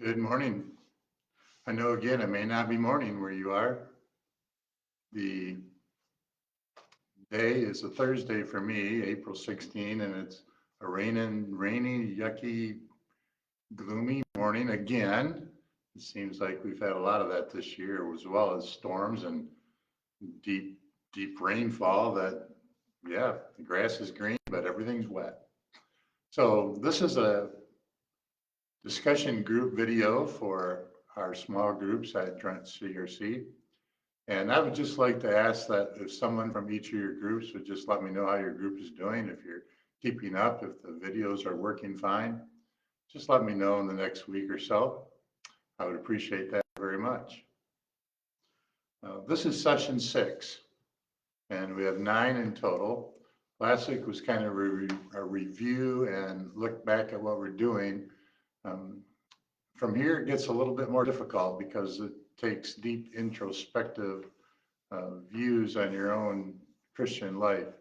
Good morning. I know again, it may not be morning where you are. The day is a Thursday for me, April 16, and it's a rainy, yucky, gloomy morning again. It seems like we've had a lot of that this year, as well as storms and deep, deep rainfall that, yeah, the grass is green, but everything's wet. So this is a discussion group video for our small groups at Trent CRC. And I would just like to ask that if someone from each of your groups would just let me know how your group is doing, if you're keeping up, if the videos are working fine, just let me know in the next week or so. I would appreciate that very much. This is session 6, and we have 9 in total. Last week was kind of a review and look back at what we're doing. From here, it gets a little bit more difficult because it takes deep introspective views on your own Christian life.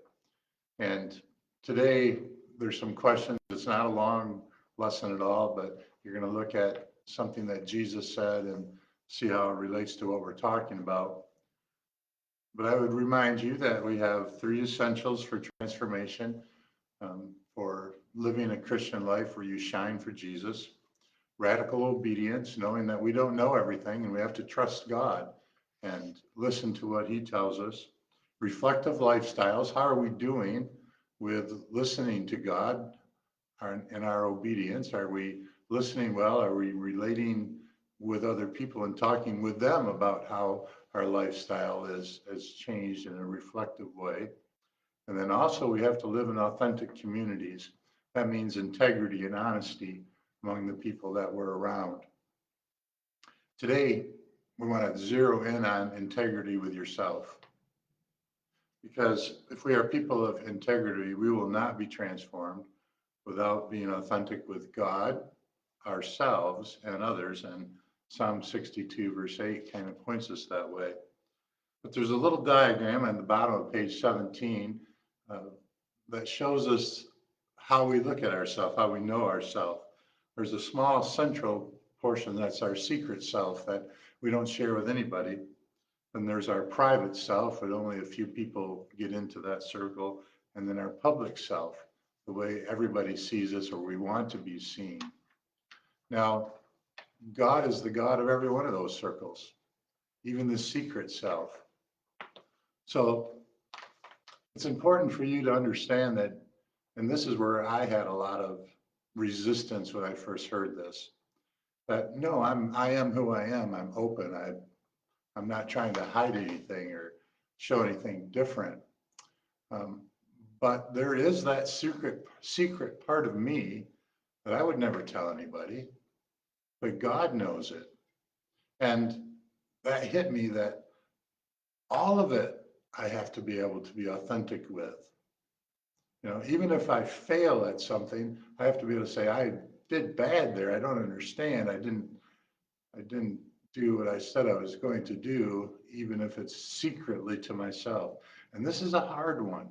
And today, there's some questions. It's not a long lesson at all, but you're going to look at something that Jesus said and see how it relates to what we're talking about. But I would remind you that we have 3 essentials for transformation, for living a Christian life where you shine for Jesus. Radical obedience, knowing that we don't know everything and we have to trust God and listen to what he tells us. Reflective lifestyles, how are we doing with listening to God and our obedience? Are we listening well? Are we relating with other people and talking with them about how our lifestyle has changed in a reflective way? And then also we have to live in authentic communities. That means integrity and honesty among the people that we're around. Today, we want to zero in on integrity with yourself. Because if we are people of integrity, we will not be transformed without being authentic with God, ourselves, and others. And Psalm 62, verse 8 kind of points us that way. But there's a little diagram at the bottom of page 17 that shows us how we look at ourselves, how we know ourselves. There's a small central portion that's our secret self that we don't share with anybody. Then there's our private self, but only a few people get into that circle. And then our public self, the way everybody sees us or we want to be seen. Now, God is the God of every one of those circles, even the secret self. So it's important for you to understand that, and this is where I had a lot of resistance when I first heard this, that no, I am who I am. I'm open. I'm not trying to hide anything or show anything different. But there is that secret part of me that I would never tell anybody, but God knows it. And that hit me that all of it I have to be able to be authentic with. Even if I fail at something, I have to be able to say, I did bad there. I don't understand. I didn't do what I said I was going to do, even if it's secretly to myself. And this is a hard one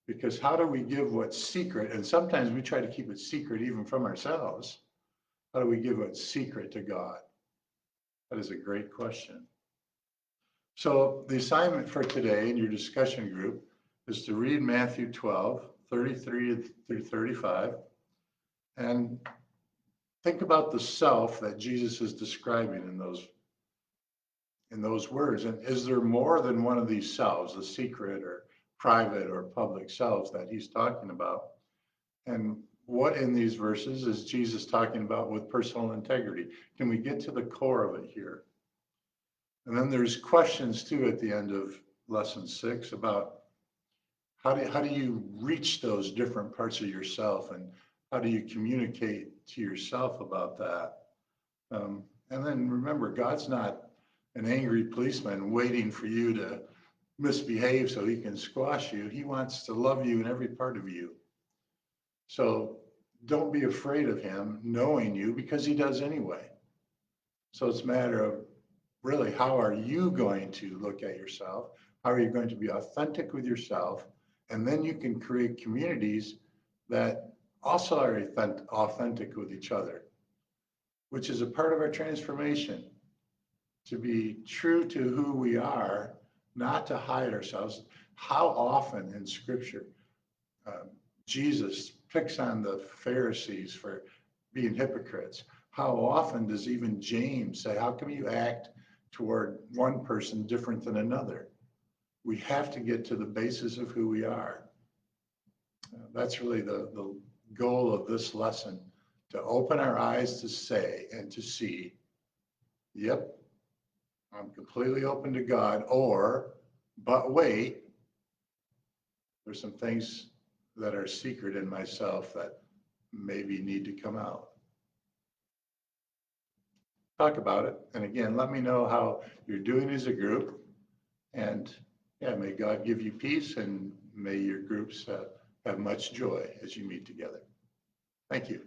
because how do we give what's secret? And sometimes we try to keep it secret even from ourselves. How do we give what's secret to God? That is a great question. So the assignment for today in your discussion group is to read Matthew 12, 33 through 35, and think about the self that Jesus is describing in those words. And is there more than one of these selves, the secret or private or public selves that he's talking about? And what in these verses is Jesus talking about with personal integrity? Can we get to the core of it here? And then there's questions too at the end of lesson 6 about how do you reach those different parts of yourself, and how do you communicate to yourself about that? And then remember, God's not an angry policeman waiting for you to misbehave so he can squash you. He wants to love you in every part of you. So don't be afraid of him knowing you, because he does anyway. So it's a matter of really, how are you going to look at yourself? How are you going to be authentic with yourself? And then you can create communities that also are authentic with each other. which is a part of our transformation, to be true to who we are, not to hide ourselves. How often in Scripture Jesus picks on the Pharisees for being hypocrites? How often does even James say, how come you act toward one person different than another? We have to get to the basis of who we are. That's really the goal of this lesson, to open our eyes to say and to see, yep, I'm completely open to God, or, but wait, there's some things that are secret in myself that maybe need to come out. Talk about it. And again, let me know how you're doing as a group. And yeah, may God give you peace, and may your groups have much joy as you meet together. Thank you.